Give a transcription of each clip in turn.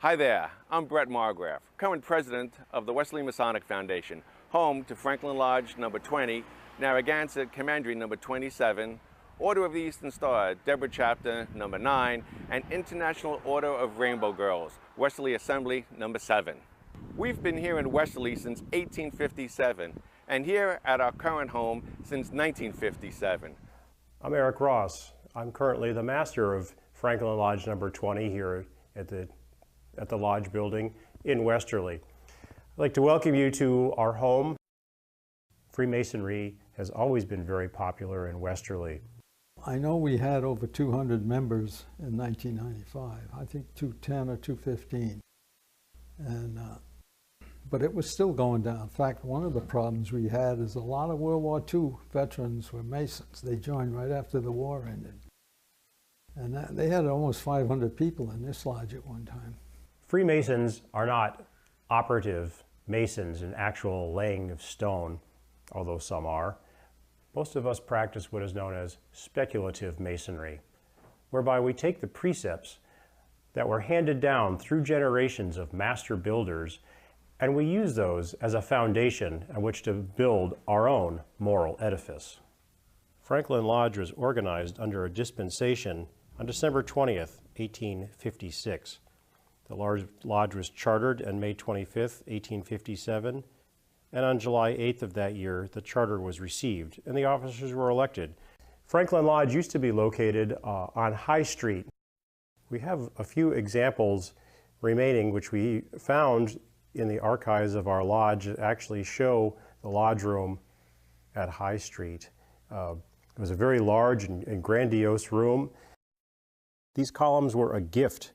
Hi there, I'm Brett Margraf, current president of the Westerly Masonic Foundation, home to Franklin Lodge number 20, Narragansett Commandery number 27, Order of the Eastern Star, Deborah Chapter number 9, and International Order of Rainbow Girls, Westerly Assembly number 7. We've been here in Westerly since 1857, and here at our current home since 1957. I'm Eric Ross. I'm currently the master of Franklin Lodge number 20 here at the Lodge building in Westerly. I'd like to welcome you to our home. Freemasonry has always been very popular in Westerly. I know we had over 200 members in 1995, I think 210 or 215. But it was still going down. In fact, one of the problems we had is a lot of World War II veterans were Masons. They joined right after the war ended. And they had almost 500 people in this lodge at one time. Freemasons are not operative Masons in actual laying of stone, although some are. Most of us practice what is known as speculative Masonry, whereby we take the precepts that were handed down through generations of master builders, and we use those as a foundation on which to build our own moral edifice. Franklin Lodge was organized under a dispensation on December 20th, 1856. The lodge was chartered on May 25th, 1857, and on July 8th of that year, the charter was received and the officers were elected. Franklin Lodge used to be located on High Street. We have a few examples remaining which we found in the archives of our lodge that actually show the lodge room at High Street. It was a very large and grandiose room. These columns were a gift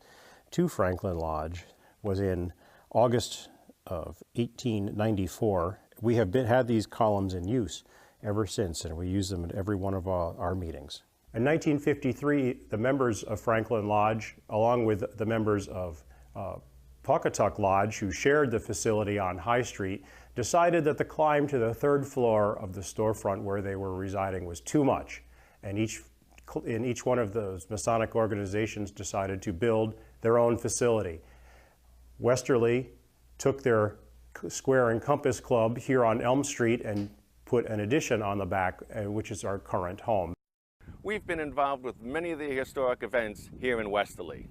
to Franklin Lodge. It was in August of 1894. We have had these columns in use ever since, and we use them at every one of our meetings. In 1953, the members of Franklin Lodge, along with the members of Pawcatuck Lodge, who shared the facility on High Street, decided that the climb to the third floor of the storefront where they were residing was too much, and each one of those Masonic organizations decided to build their own facility. Westerly took their Square and Compass Club here on Elm Street and put an addition on the back, which is our current home. We've been involved with many of the historic events here in Westerly.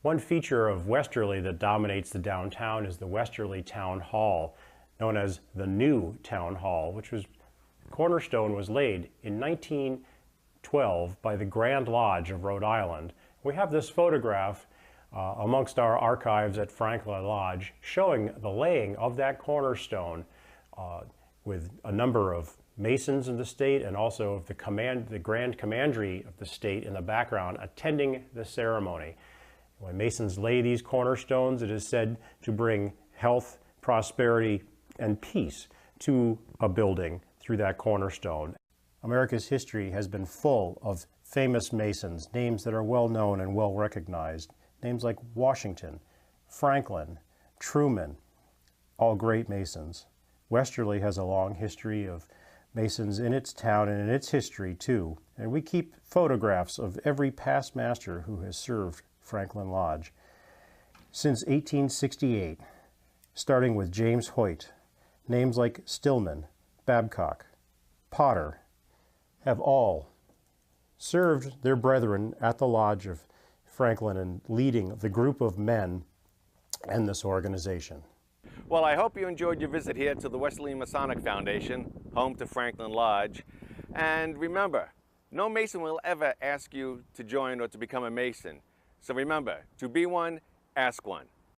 One feature of Westerly that dominates the downtown is the Westerly Town Hall, known as the New Town Hall, which cornerstone was laid in 1912 by the Grand Lodge of Rhode Island. We have this photograph amongst our archives at Franklin Lodge showing the laying of that cornerstone with a number of Masons in the state and also of the Grand Commandery of the state in the background attending the ceremony. When Masons lay these cornerstones, it is said to bring health, prosperity, and peace to a building through that cornerstone. America's history has been full of famous Masons, names that are well known and well recognized. Names like Washington, Franklin, Truman, all great Masons. Westerly has a long history of Masons in its town and in its history too. And we keep photographs of every past master who has served Franklin Lodge. Since 1868, starting with James Hoyt, names like Stillman, Babcock, Potter, have all served their brethren at the Lodge of Franklin and leading the group of men and this organization. Well, I hope you enjoyed your visit here to the Westerly Masonic Foundation, home to Franklin Lodge. And remember, no Mason will ever ask you to join or to become a Mason. So remember, to be one, ask one.